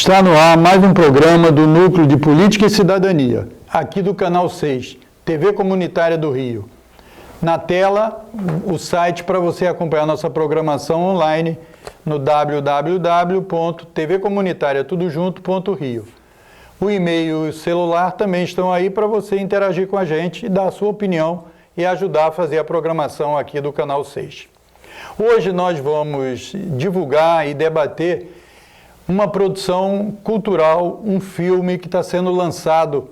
Está no ar mais um programa do Núcleo de Política e Cidadania, aqui do Canal 6, TV Comunitária do Rio. Na tela, o site para você acompanhar nossa programação online no www.tvcomunitariatudojunto.rio. O e-mail e o celular também estão aí para você interagir com a gente e dar a sua opinião e ajudar a fazer a programação aqui do Canal 6. Hoje nós vamos divulgar e debater uma produção cultural, um filme que está sendo lançado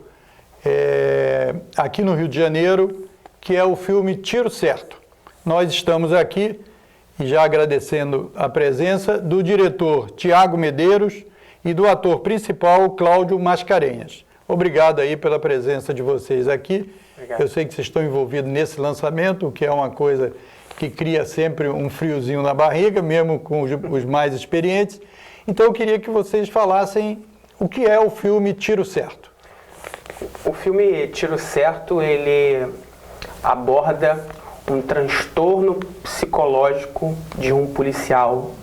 aqui no Rio de Janeiro, que é o filme Tiro Certo. Nós estamos aqui, e já agradecendo a presença do diretor Tiago Medeiros e do ator principal Cláudio Mascarenhas. Obrigado aí pela presença de vocês aqui. Obrigado. Eu sei que vocês estão envolvidos nesse lançamento, que é uma coisa que cria sempre um friozinho na barriga, mesmo com os mais experientes. Então eu queria que vocês falassem o que é o filme Tiro Certo. O filme Tiro Certo, ele aborda um transtorno psicológico de um policial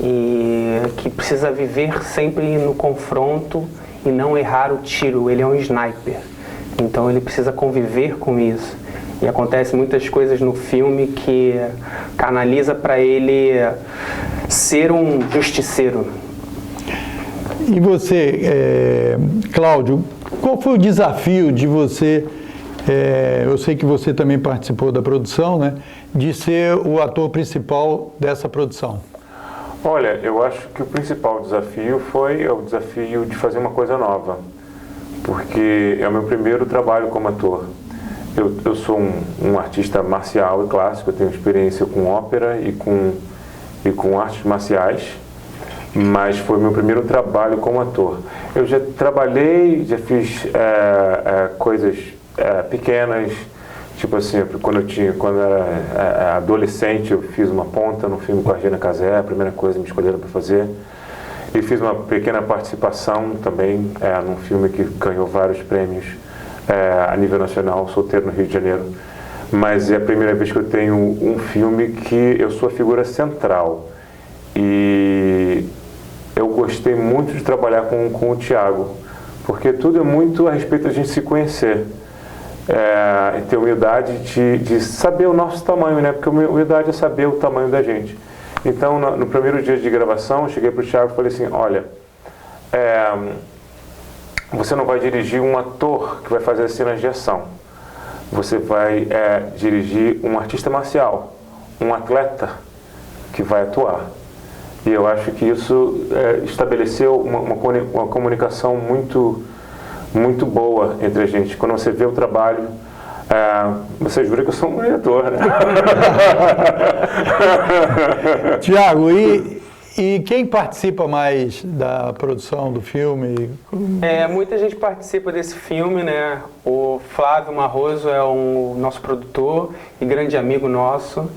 e que precisa viver sempre no confronto e não errar o tiro. Ele é um sniper, então ele precisa conviver com isso. E acontecem muitas coisas no filme que canaliza para ele ser um justiceiro. E você, Cláudio, qual foi o desafio de você, eu sei que você também participou da produção, né, de ser o ator principal dessa produção? Olha, eu acho que o principal desafio foi o desafio de fazer uma coisa nova, porque é o meu primeiro trabalho como ator. Eu sou um artista marcial e clássico, eu tenho experiência com ópera e com artes marciais, mas foi meu primeiro trabalho como ator. Eu já trabalhei, já fiz coisas pequenas, tipo assim, quando eu era adolescente, eu fiz uma ponta no filme com a Regina Casé, a primeira coisa que me escolheram para fazer. E fiz uma pequena participação também num filme que ganhou vários prêmios a nível nacional, Solteiro no Rio de Janeiro. Mas é a primeira vez que eu tenho um filme que eu sou a figura central. E eu gostei muito de trabalhar com o Tiago, porque tudo é muito a respeito da gente se conhecer. E ter humildade de saber o nosso tamanho, né? Porque humildade é saber o tamanho da gente. Então, no primeiro dia de gravação, eu cheguei para o Tiago e falei assim, olha, você não vai dirigir um ator que vai fazer as cenas de ação. Você vai dirigir um artista marcial, um atleta que vai atuar. E eu acho que isso estabeleceu uma comunicação muito, muito boa entre a gente. Quando você vê o trabalho, você jura que eu sou um diretor, né? Tiago, e quem participa mais da produção do filme? Muita gente participa desse filme, né? O Flávio Marroso é o nosso produtor e grande amigo nosso.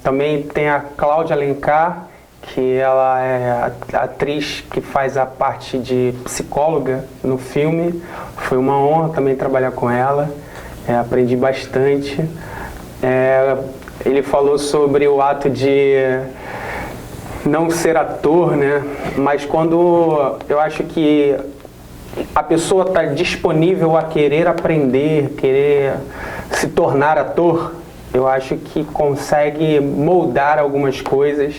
Também tem a Cláudia Alencar, que ela é a atriz que faz a parte de psicóloga no filme. Foi uma honra também trabalhar com ela, aprendi bastante. Ele falou sobre o ato de não ser ator, né? Mas quando eu acho que a pessoa está disponível a querer aprender, querer se tornar ator, eu acho que consegue moldar algumas coisas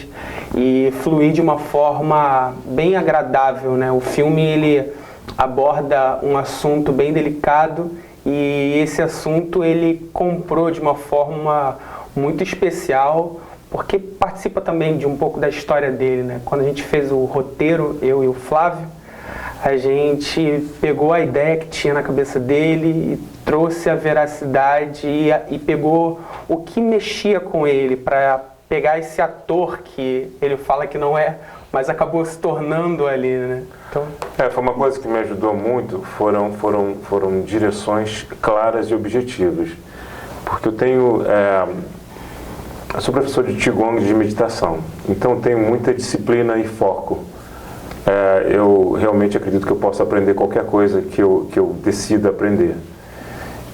e fluir de uma forma bem agradável, né? O filme, ele aborda um assunto bem delicado e esse assunto ele comprou de uma forma muito especial, porque participa também de um pouco da história dele, né? Quando a gente fez o roteiro, eu e o Flávio, a gente pegou a ideia que tinha na cabeça dele e trouxe a veracidade e pegou o que mexia com ele para pegar esse ator que ele fala que não é, mas acabou se tornando ali, né? Então... foi uma coisa que me ajudou muito, foram direções claras e objetivas. Porque eu tenho... eu sou professor de Qigong, de meditação, então tenho muita disciplina e foco. Eu realmente acredito que eu posso aprender qualquer coisa que eu decida aprender.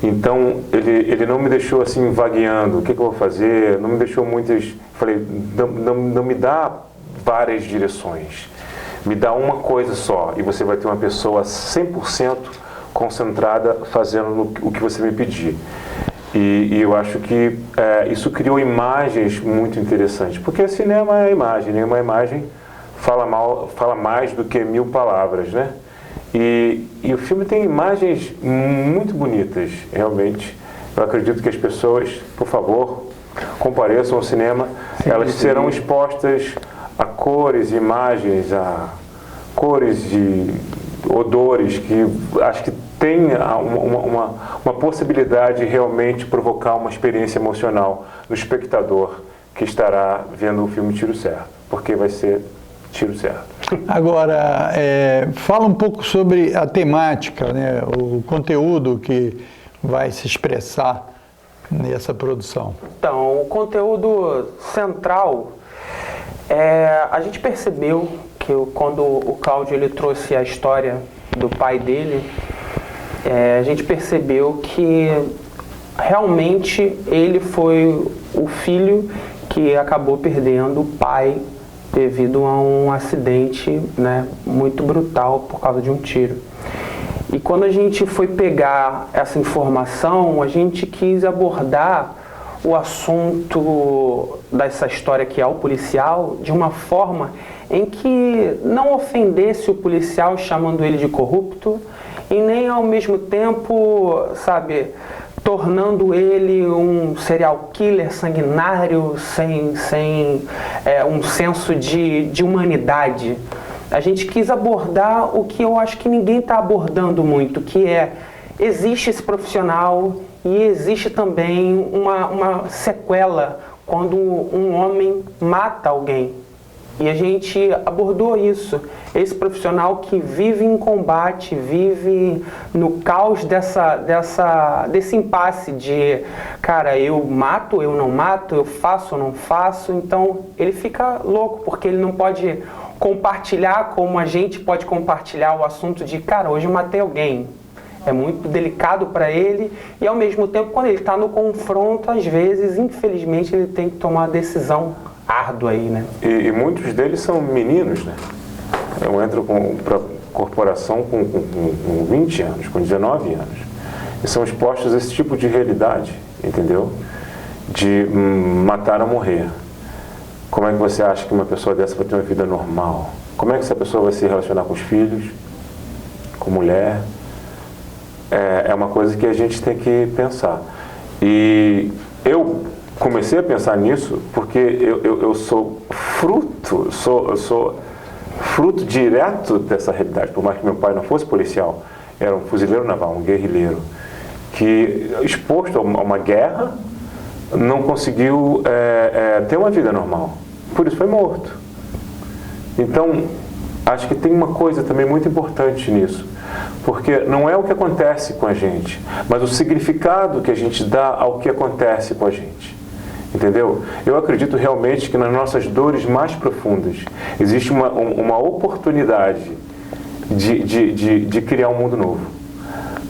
Então, ele não me deixou assim vagueando, o que eu vou fazer, não me deixou muitas... Falei, não me dá várias direções, me dá uma coisa só e você vai ter uma pessoa 100% concentrada fazendo o que você me pedir. E eu acho que isso criou imagens muito interessantes, porque cinema é imagem, né? Uma imagem fala mais do que 1000 palavras, né? E o filme tem imagens muito bonitas, realmente. Eu acredito que as pessoas, por favor, compareçam ao cinema. Sim, elas serão expostas a cores, imagens, a cores e odores que acho que tem uma possibilidade de realmente provocar uma experiência emocional no espectador que estará vendo o filme Tiro Certo, porque vai ser tiro certo. Agora, fala um pouco sobre a temática, né, o conteúdo que vai se expressar nessa produção. Então, o conteúdo central, a gente percebeu que quando o Cláudio ele trouxe a história do pai dele, a gente percebeu que realmente ele foi o filho que acabou perdendo o pai devido a um acidente, né, muito brutal por causa de um tiro. E quando a gente foi pegar essa informação, a gente quis abordar o assunto dessa história que é o policial de uma forma em que não ofendesse o policial chamando ele de corrupto e nem ao mesmo tempo, sabe, tornando ele um serial killer sanguinário sem um senso de humanidade. A gente quis abordar o que eu acho que ninguém está abordando muito, que existe esse profissional e existe também uma sequela quando um homem mata alguém. E a gente abordou isso. Esse profissional que vive em combate, vive no caos desse impasse de, cara, eu mato, eu não mato, eu faço ou não faço. Então ele fica louco, porque ele não pode compartilhar como a gente pode compartilhar o assunto de, cara, hoje eu matei alguém. É muito delicado para ele e, ao mesmo tempo, quando ele está no confronto, às vezes, infelizmente, ele tem que tomar uma decisão árdua aí, né? E muitos deles são meninos, né? Eu entro para a corporação com 20 anos, com 19 anos. E são expostos a esse tipo de realidade, entendeu? De matar ou morrer. Como é que você acha que uma pessoa dessa vai ter uma vida normal? Como é que essa pessoa vai se relacionar com os filhos, com mulher? É uma coisa que a gente tem que pensar. E eu comecei a pensar nisso porque eu sou fruto, eu sou fruto direto dessa realidade. Por mais que meu pai não fosse policial, era um fuzileiro naval, um guerrilheiro, que, exposto a uma guerra, não conseguiu ter uma vida normal. Por isso foi morto. Então, acho que tem uma coisa também muito importante nisso. Porque não é o que acontece com a gente, mas o significado que a gente dá ao que acontece com a gente. Entendeu? Eu acredito realmente que nas nossas dores mais profundas existe uma oportunidade de criar um mundo novo.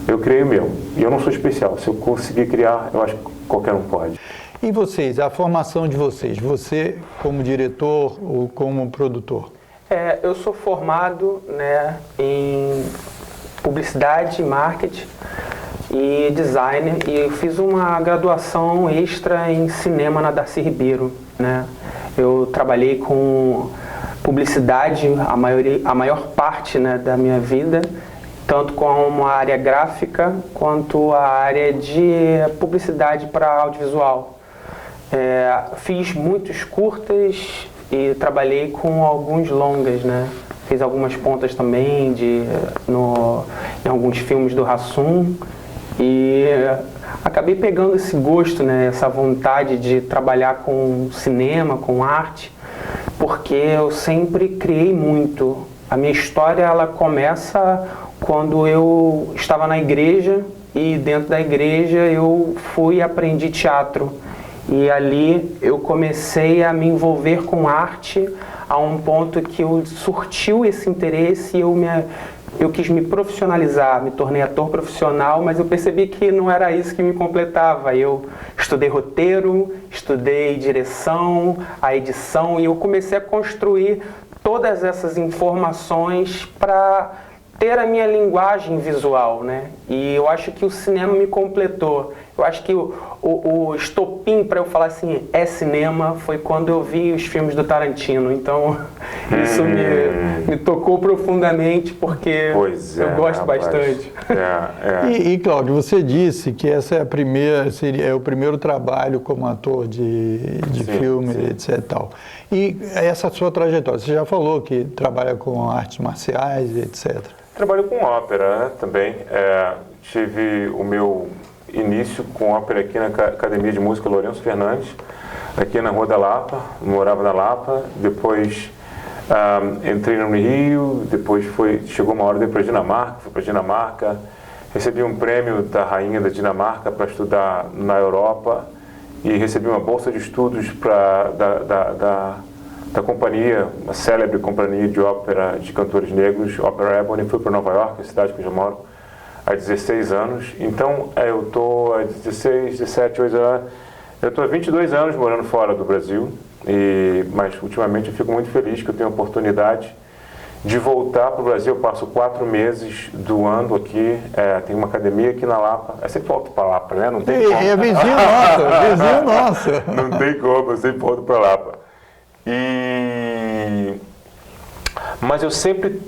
Eu criei o meu, e eu não sou especial. Se eu conseguir criar, eu acho que qualquer um pode. E vocês, a formação de vocês? Você como diretor ou como produtor? Eu sou formado, né, em publicidade, marketing e design, e eu fiz uma graduação extra em cinema na Darcy Ribeiro, né? Eu trabalhei com publicidade a maior parte, né, da minha vida, tanto com a área gráfica quanto a área de publicidade para audiovisual. Fiz muitos curtas e trabalhei com alguns longas, né? Fiz algumas pontas também em alguns filmes do Hassum e acabei pegando esse gosto, né? Essa vontade de trabalhar com cinema, com arte, porque eu sempre criei muito. A minha história ela começa quando eu estava na igreja e dentro da igreja eu fui e aprendi teatro. E ali eu comecei a me envolver com arte a um ponto que eu surtiu esse interesse e eu quis me profissionalizar, me tornei ator profissional, mas eu percebi que não era isso que me completava. Eu estudei roteiro, estudei direção, a edição e eu comecei a construir todas essas informações para ter a minha linguagem visual, né? E eu acho que o cinema me completou. Eu acho que o estopim para eu falar assim, é cinema, foi quando eu vi os filmes do Tarantino. Então, isso me tocou profundamente, porque eu gosto bastante. E, Cláudio, você disse que essa é seria o primeiro trabalho como ator de filme, etc. E tal. E essa sua trajetória, você já falou que trabalha com artes marciais, etc. Trabalho com ópera, né, também. Tive o meu início com ópera aqui na Academia de Música Lourenço Fernandes, aqui na Rua da Lapa, morava na Lapa, depois entrei no Rio, depois chegou uma hora de ir para a Dinamarca, fui para a Dinamarca, recebi um prêmio da Rainha da Dinamarca para estudar na Europa e recebi uma bolsa de estudos da companhia, uma célebre companhia de ópera de cantores negros, Opera Ebony. Fui para Nova York, a cidade que eu já moro, há 16 anos. Então, eu estou há 16, 17, 18 anos, eu estou há 22 anos morando fora do Brasil, mas ultimamente eu fico muito feliz que eu tenho a oportunidade de voltar para o Brasil. Eu passo 4 meses do ano aqui, tem uma academia aqui na Lapa. Eu sempre volto para Lapa, né? Não tem como. É vizinho nosso, vizinho nosso. Não tem como, eu sempre volto para Lapa. Mas eu sempre,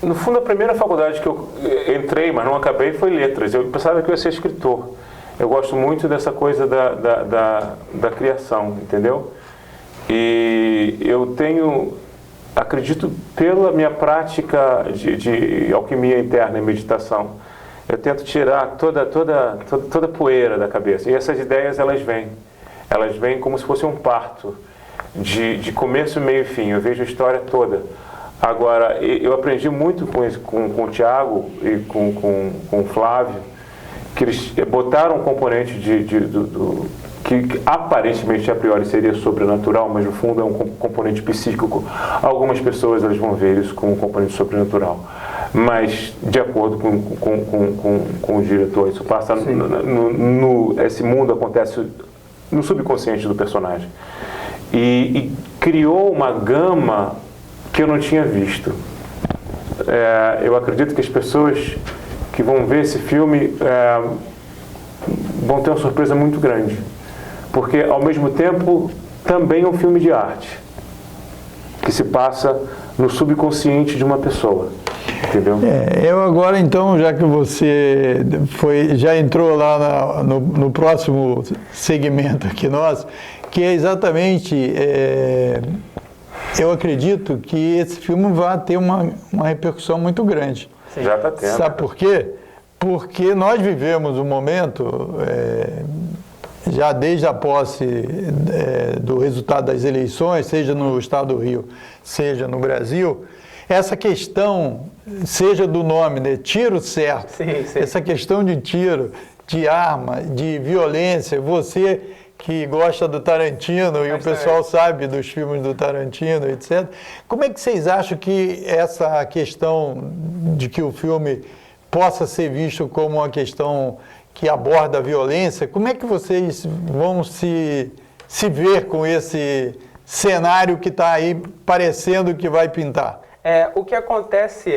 no fundo, a primeira faculdade que eu entrei, mas não acabei, foi letras. Eu pensava que eu ia ser escritor. Eu gosto muito dessa coisa da criação, entendeu? E eu acredito, pela minha prática de alquimia interna e meditação, eu tento tirar toda a poeira da cabeça. E essas ideias, elas vêm como se fosse um parto. De começo, meio e fim, eu vejo a história toda. Agora, eu aprendi muito com o Thiago e com o Flávio, que eles botaram um componente que aparentemente a priori seria sobrenatural, mas no fundo é um componente psíquico. Algumas pessoas elas vão ver isso como um componente sobrenatural, mas de acordo com o diretor, isso passa esse mundo acontece no subconsciente do personagem. E criou uma gama que eu não tinha visto. Eu acredito que as pessoas que vão ver esse filme vão ter uma surpresa muito grande, porque ao mesmo tempo também é um filme de arte que se passa no subconsciente de uma pessoa. Entendeu? Eu agora, então, já que você já entrou lá no próximo segmento aqui nosso, que é exatamente, eu acredito que esse filme vai ter uma repercussão muito grande. Sim. Já está tendo. Sabe por quê? Porque nós vivemos um momento, já desde a posse do resultado das eleições, seja no estado do Rio, seja no Brasil, essa questão, seja do nome, né, tiro certo, sim. Essa questão de tiro, de arma, de violência, você que gosta do Tarantino e o pessoal sabe dos filmes do Tarantino, etc. Como é que vocês acham que essa questão de que o filme possa ser visto como uma questão que aborda a violência, como é que vocês vão se ver com esse cenário que está aí parecendo que vai pintar? O que acontece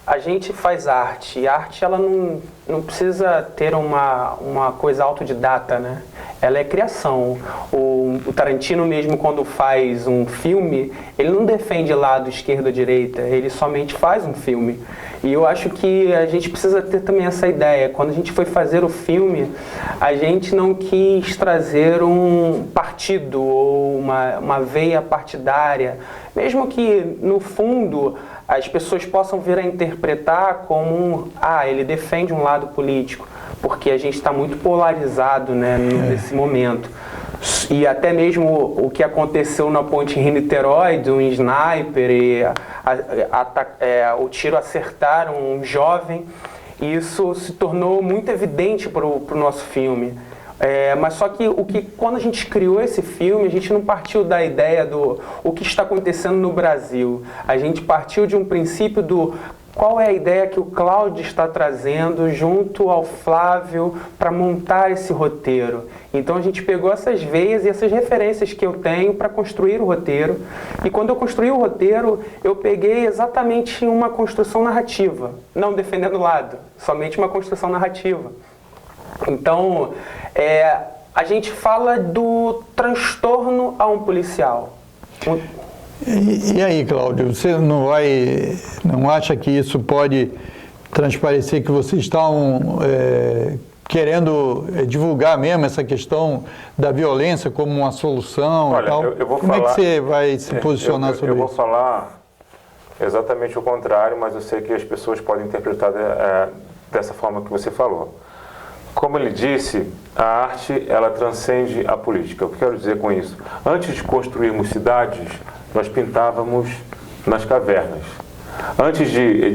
a gente faz arte, e a arte ela não precisa ter uma coisa autodidata, né? Ela é criação. O Tarantino mesmo, quando faz um filme, ele não defende lado esquerda ou direita, ele somente faz um filme. E eu acho que a gente precisa ter também essa ideia. Quando a gente foi fazer o filme, a gente não quis trazer um partido ou uma veia partidária, mesmo que, no fundo, as pessoas possam vir a interpretar como ele defende um lado político, porque a gente está muito polarizado, né, nesse momento. E até mesmo o que aconteceu na ponte Rio-Niterói, de um sniper e o tiro acertar um jovem, e isso se tornou muito evidente para o nosso filme. Mas só que quando a gente criou esse filme, a gente não partiu da ideia do o que está acontecendo no Brasil. A gente partiu de um princípio qual é a ideia que o Cláudio está trazendo junto ao Flávio para montar esse roteiro. Então a gente pegou essas veias e essas referências que eu tenho para construir o roteiro. E quando eu construí o roteiro, eu peguei exatamente uma construção narrativa, não defendendo lado, somente uma construção narrativa. Então, a gente fala do transtorno a um policial. E aí, Cláudio, você não acha que isso pode transparecer que vocês estão querendo divulgar mesmo essa questão da violência como uma solução? Olha, e tal? Eu vou Como falar, é que você vai se posicionar sobre isso? Eu vou falar exatamente o contrário, mas eu sei que as pessoas podem interpretar dessa forma que você falou. Como ele disse, a arte, ela transcende a política. O que eu quero dizer com isso? Antes de construirmos cidades, nós pintávamos nas cavernas. Antes de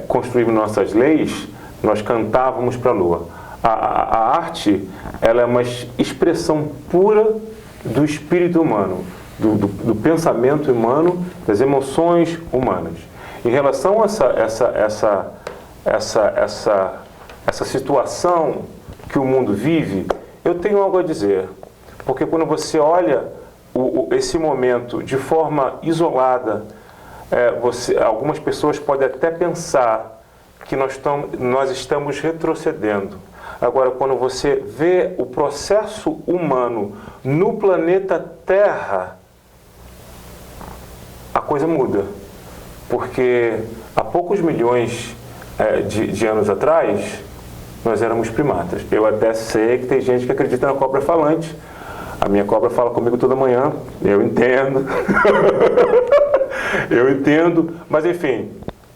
construirmos nossas leis, nós cantávamos para a lua. A arte, ela é uma expressão pura do espírito humano, do pensamento humano, das emoções humanas. Em relação a essa situação que o mundo vive, eu tenho algo a dizer. Porque quando você olha esse momento de forma isolada, algumas pessoas podem até pensar que nós estamos retrocedendo. Agora, quando você vê o processo humano no planeta Terra, a coisa muda. Porque há poucos milhões de anos atrás, nós éramos primatas. Eu até sei que tem gente que acredita na cobra falante. A minha cobra fala comigo toda manhã, eu entendo. Eu entendo, mas enfim,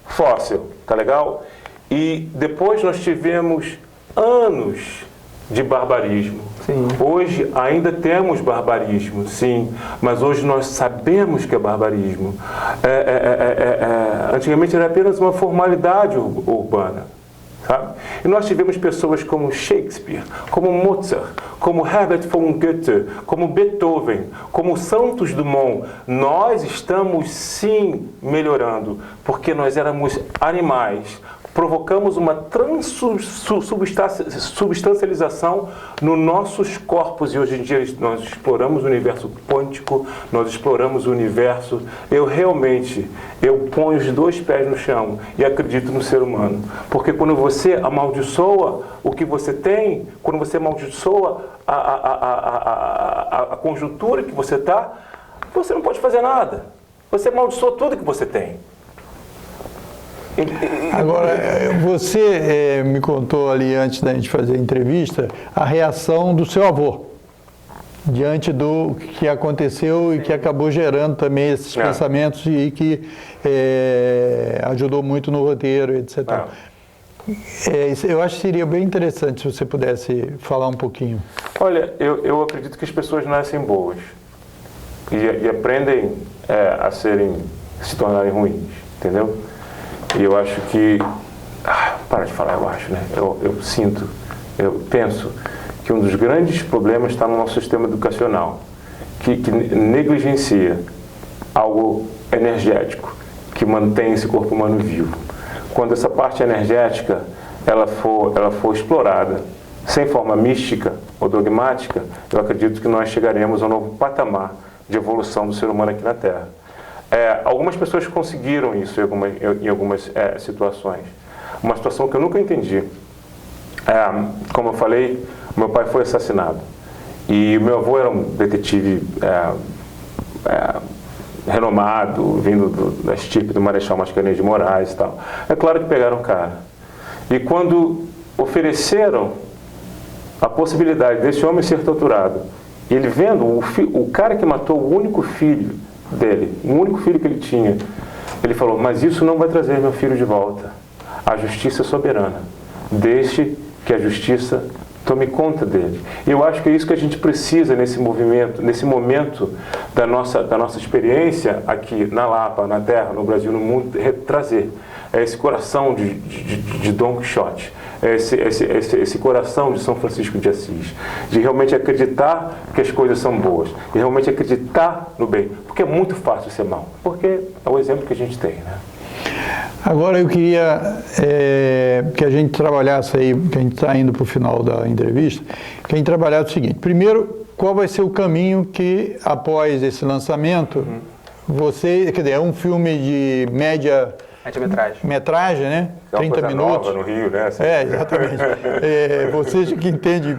fóssil, tá legal? E depois nós tivemos anos de barbarismo. Sim. Hoje ainda temos barbarismo, sim, mas hoje nós sabemos que é barbarismo. Antigamente era apenas uma formalidade urbana. Sabe? E nós tivemos pessoas como Shakespeare, como Mozart, como Herbert von Goethe, como Beethoven, como Santos Dumont. Nós estamos sim melhorando, porque nós éramos animais. Provocamos uma transubstancialização nos nossos corpos e hoje em dia nós exploramos o universo quântico, nós exploramos o universo. Eu ponho os 2 pés no chão e acredito no ser humano. Porque quando você amaldiçoa o que você tem, quando você amaldiçoa a conjuntura que você está, você não pode fazer nada. Você amaldiçoa tudo que você tem. Agora, você me contou ali antes da gente fazer a entrevista a reação do seu avô diante do que aconteceu e que acabou gerando também esses pensamentos e que ajudou muito no roteiro, etc. Eu acho que seria bem interessante se você pudesse falar um pouquinho. Olha, eu acredito que as pessoas nascem boas e aprendem a se tornarem ruins, entendeu? E eu acho que... para de falar, eu acho, né? Eu penso que um dos grandes problemas está no nosso sistema educacional, que negligencia algo energético, que mantém esse corpo humano vivo. Quando essa parte energética ela for explorada, sem forma mística ou dogmática, eu acredito que nós chegaremos a um novo patamar de evolução do ser humano aqui na Terra. Algumas pessoas conseguiram isso em algumas situações. Uma situação que eu nunca entendi. Como eu falei, meu pai foi assassinado. E meu avô era um detetive renomado, vindo da estirpe do Marechal Mascarenhas de Moraes e tal. É claro que pegaram o cara. E quando ofereceram a possibilidade desse homem ser torturado, ele vendo o cara que matou o único filho dele, o único filho que ele tinha, ele falou: mas isso não vai trazer meu filho de volta. A justiça é soberana. Deixe que a justiça tome conta dele. E eu acho que é isso que a gente precisa nesse momento da nossa experiência aqui na Lapa, na Terra, no Brasil, no mundo, trazer esse coração de Dom Quixote, esse coração de São Francisco de Assis, de realmente acreditar que as coisas são boas, de realmente acreditar no bem, porque é muito fácil ser mal, porque é o exemplo que a gente tem, né? Agora eu queria que a gente trabalhasse aí, que a gente está indo para o final da entrevista, que a gente trabalhasse o seguinte: primeiro, qual vai ser o caminho que, após esse lançamento, você, quer dizer, é um filme de metragem, né? É uma 30 coisa minutos. nova no Rio, né? Assim. Exatamente. Vocês que entendem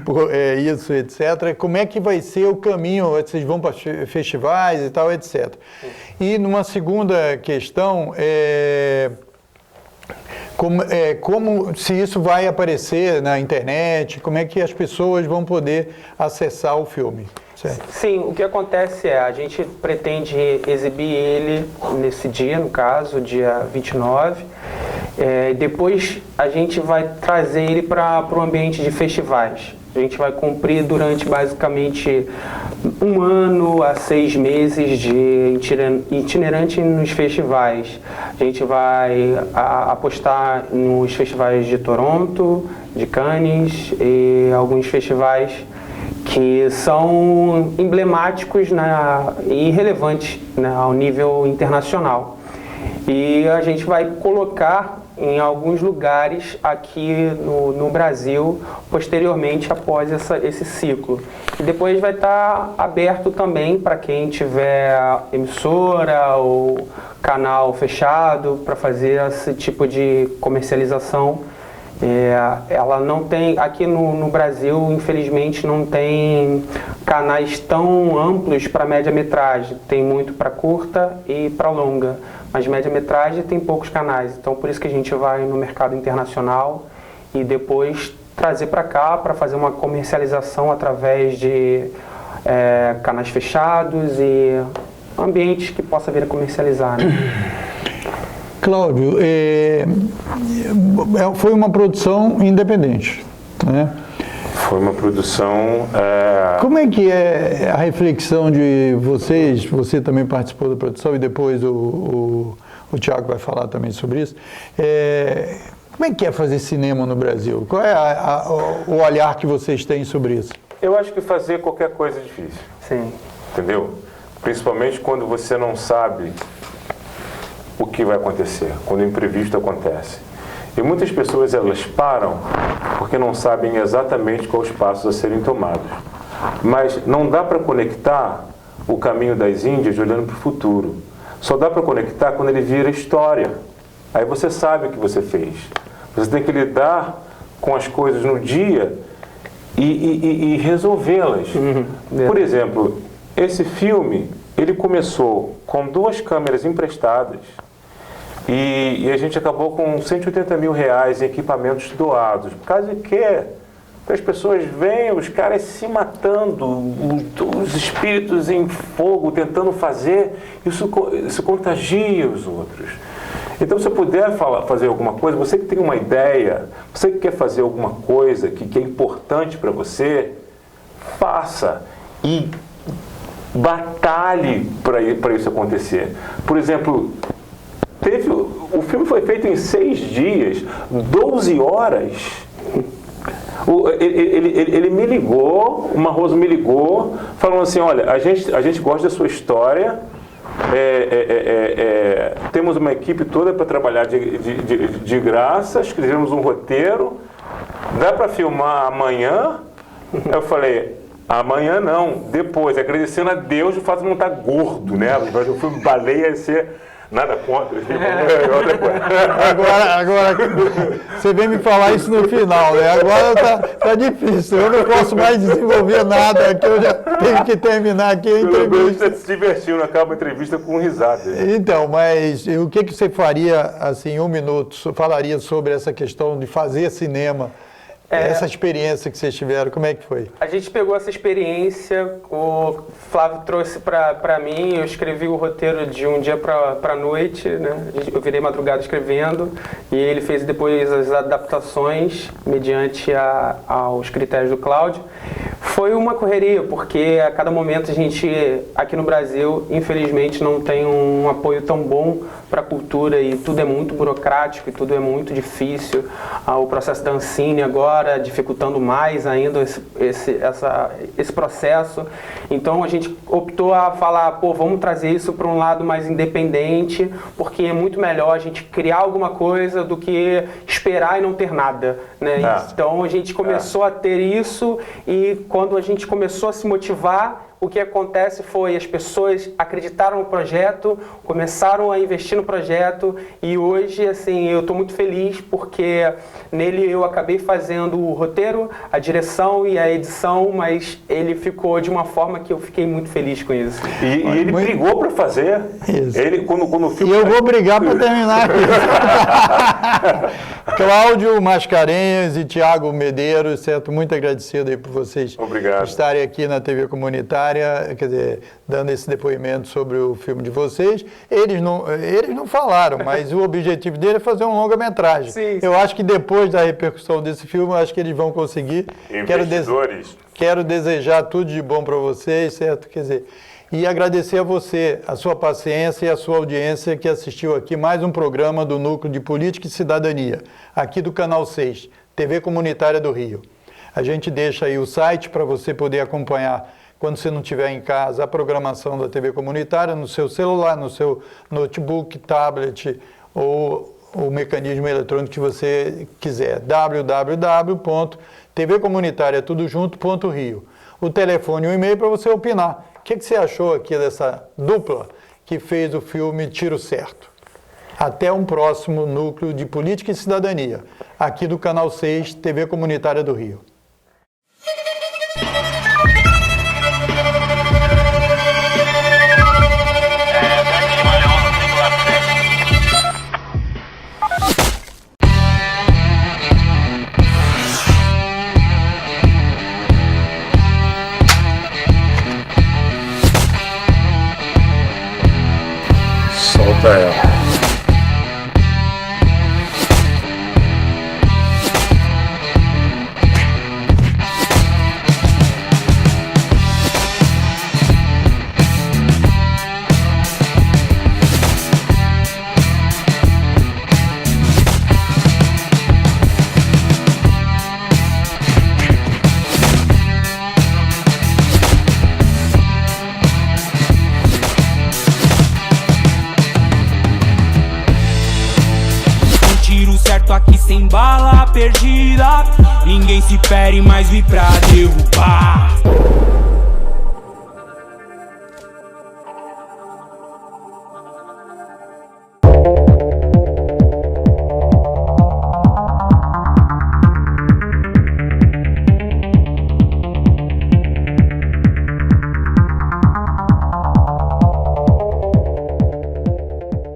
isso, etc. Como é que vai ser o caminho? Vocês vão para festivais e tal, etc. E numa segunda questão, como se isso vai aparecer na internet, como é que as pessoas vão poder acessar o filme? Certo. Sim, o que acontece a gente pretende exibir ele nesse dia, no caso, dia 29. Depois a gente vai trazer ele para o ambiente de festivais. A gente vai cumprir durante basicamente 1 ano a 6 meses de itinerante nos festivais. A gente vai apostar nos festivais de Toronto, de Cannes e alguns festivais que são emblemáticos e relevantes, né, ao nível internacional. E a gente vai colocar em alguns lugares aqui no Brasil, posteriormente, após esse ciclo. E depois vai estar aberto também para quem tiver emissora ou canal fechado para fazer esse tipo de comercialização. Ela não tem, aqui no Brasil, infelizmente, não tem canais tão amplos para média-metragem. Tem muito para curta e para longa, mas média-metragem tem poucos canais. Então, por isso que a gente vai no mercado internacional e depois trazer para cá para fazer uma comercialização através de canais fechados e ambientes que possa vir a comercializar, né? Cláudio, foi uma produção independente, né? Foi uma produção... Como é que é a reflexão de vocês? Você também participou da produção e depois o Thiago vai falar também sobre isso. Como é que é fazer cinema no Brasil? Qual é o olhar que vocês têm sobre isso? Eu acho que fazer qualquer coisa é difícil. Sim. Entendeu? Principalmente quando você não sabe o que vai acontecer, quando o imprevisto acontece. E muitas pessoas, elas param porque não sabem exatamente quais os passos a serem tomados. Mas não dá para conectar o caminho das Índias olhando para o futuro. Só dá para conectar quando ele vira história. Aí você sabe o que você fez. Você tem que lidar com as coisas no dia e resolvê-las. Por exemplo, esse filme, ele começou com 2 câmeras emprestadas e a gente acabou com R$180 mil em equipamentos doados. Por causa de quê? Porque as pessoas veem os caras se matando, os espíritos em fogo, tentando fazer, isso contagia os outros. Então, se você puder fazer alguma coisa, você que tem uma ideia, você que quer fazer alguma coisa que é importante para você, faça e batalhe para isso acontecer. Por exemplo, o filme foi feito em 6 dias, 12 horas. Ele me ligou, o Marroso me ligou, falando assim: olha, a gente gosta da sua história, temos uma equipe toda para trabalhar de graça, escrevemos um roteiro, dá para filmar amanhã? Eu falei: amanhã não, depois, agradecendo a Deus o fato de não estar gordo, né? Mas o filme Baleia ia ser nada contra, outra coisa. Agora, você vem me falar isso no final, né? Agora tá difícil, eu não posso mais desenvolver nada aqui, eu já tenho que terminar aqui a entrevista. Você se divertiu, acaba a entrevista com risada. Então, mas o que você faria, assim, em 1 minuto, falaria sobre essa questão de fazer cinema? Essa experiência que vocês tiveram, como é que foi? A gente pegou essa experiência, o Flávio trouxe para mim, eu escrevi o roteiro de um dia para noite, né? Eu virei madrugada escrevendo e ele fez depois as adaptações mediante aos critérios do Cláudio. Foi uma correria, porque a cada momento a gente, aqui no Brasil, infelizmente, não tem um apoio tão bom para a cultura e tudo é muito burocrático e tudo é muito difícil. O processo da Ancine agora dificultando mais ainda esse processo. Então a gente optou a falar, pô, vamos trazer isso para um lado mais independente, porque é muito melhor a gente criar alguma coisa do que esperar e não ter nada, né? Então a gente começou a ter isso, e quando a gente começou a se motivar, o que acontece foi as pessoas acreditaram no projeto, começaram a investir no projeto, e hoje, assim, eu estou muito feliz porque nele eu acabei fazendo o roteiro, a direção e a edição, mas ele ficou de uma forma que eu fiquei muito feliz com isso. E ele brigou para fazer. Isso. Ele, quando o filme... E eu vou brigar para terminar isso. Cláudio Mascarenhas e Tiago Medeiros, certo? Muito agradecido aí por vocês estarem aqui na TV Comunitária, quer dizer, dando esse depoimento sobre o filme de vocês. Eles não falaram, mas o objetivo dele é fazer um longa-metragem. Eu acho que depois da repercussão desse filme, eu acho que eles vão conseguir. Investidores. Quero desejar tudo de bom para vocês, certo? Quer dizer, e agradecer a você, a sua paciência e a sua audiência que assistiu aqui mais um programa do Núcleo de Política e Cidadania, aqui do Canal 6, TV Comunitária do Rio. A gente deixa aí o site para você poder acompanhar, quando você não estiver em casa, a programação da TV Comunitária no seu celular, no seu notebook, tablet ou o mecanismo eletrônico que você quiser, www.tvcomunitariatudojunto.rio. O telefone e o e-mail para você opinar. O que você achou aqui dessa dupla que fez o filme Tiro Certo? Até um próximo Núcleo de Política e Cidadania, aqui do Canal 6, TV Comunitária do Rio. Solta ela. Aqui sem bala perdida, ninguém se fere, mas vi pra derrubar.